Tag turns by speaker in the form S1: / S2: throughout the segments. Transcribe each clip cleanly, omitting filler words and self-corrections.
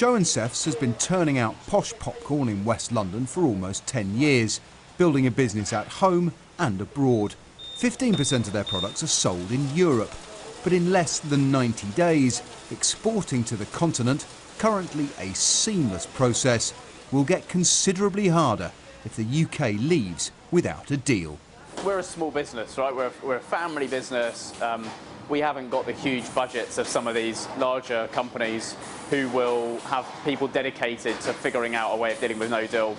S1: Joe and Seth's has been turning out posh popcorn in West London for almost 10 years, building a business at home and abroad. 15% of their products are sold in Europe, but in less than 90 days, exporting to the continent, currently a seamless process, will get considerably harder if the UK leaves without a deal.
S2: We're a small business, right? We're a family business. We haven't got the huge budgets of some of these larger companies who will have people dedicated to figuring out a way of dealing with no deal.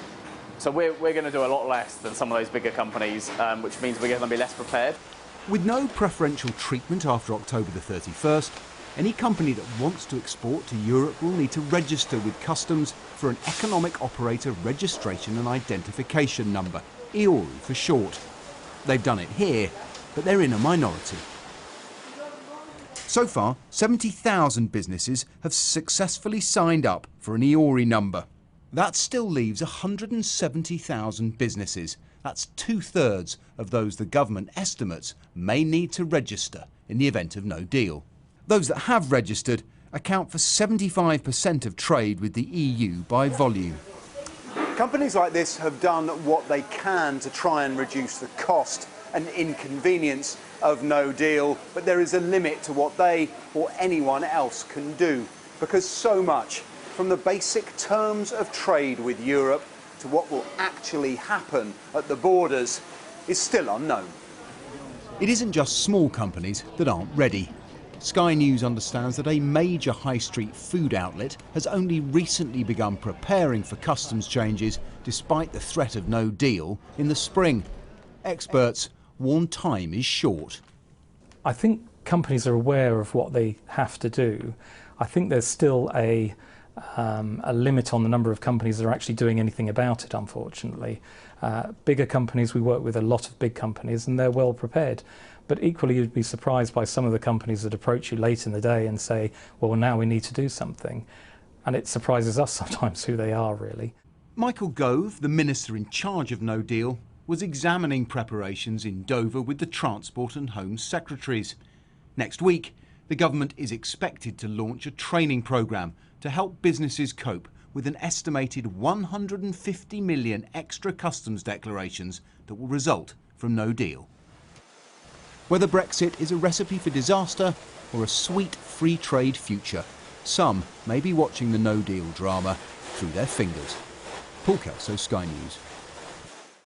S2: So we're going to do a lot less than some of those bigger companies, which means we're going to be less prepared.
S1: With no preferential treatment after October the 31st, any company that wants to export to Europe will need to register with customs for an Economic Operator Registration and Identification Number, EORI for short. They've done it here, but they're in a minority. So far, 70,000 businesses have successfully signed up for an EORI number. That still leaves 170,000 businesses. That's 2/3 of those the government estimates may need to register in the event of no deal. Those that have registered account for 75% of trade with the EU by volume.
S3: Companies like this have done what they can to try and reduce the cost and inconvenience of no deal, but there is a limit to what they or anyone else can do, because so much, from the basic terms of trade with Europe to what will actually happen at the borders, is still unknown.
S1: It isn't just small companies that aren't ready. Sky News understands that a major high street food outlet has only recently begun preparing for customs changes despite the threat of no deal in the spring. Experts warn time is short.
S4: I think companies are aware of what they have to do. I think there's still a limit on the number of companies that are actually doing anything about it, unfortunately. Bigger companies, we work with a lot of big companies and they're well prepared. But equally, you'd be surprised by some of the companies that approach you late in the day and say, well, now we need to do something. And it surprises us sometimes who they are, really.
S1: Michael Gove, the minister in charge of no deal, was examining preparations in Dover with the Transport and Home Secretaries. Next week, the government is expected to launch a training programme to help businesses cope with an estimated 150 million extra customs declarations that will result from no deal. Whether Brexit is a recipe for disaster or a sweet free trade future, some may be watching the no deal drama through their fingers. Paul Kelso, Sky News.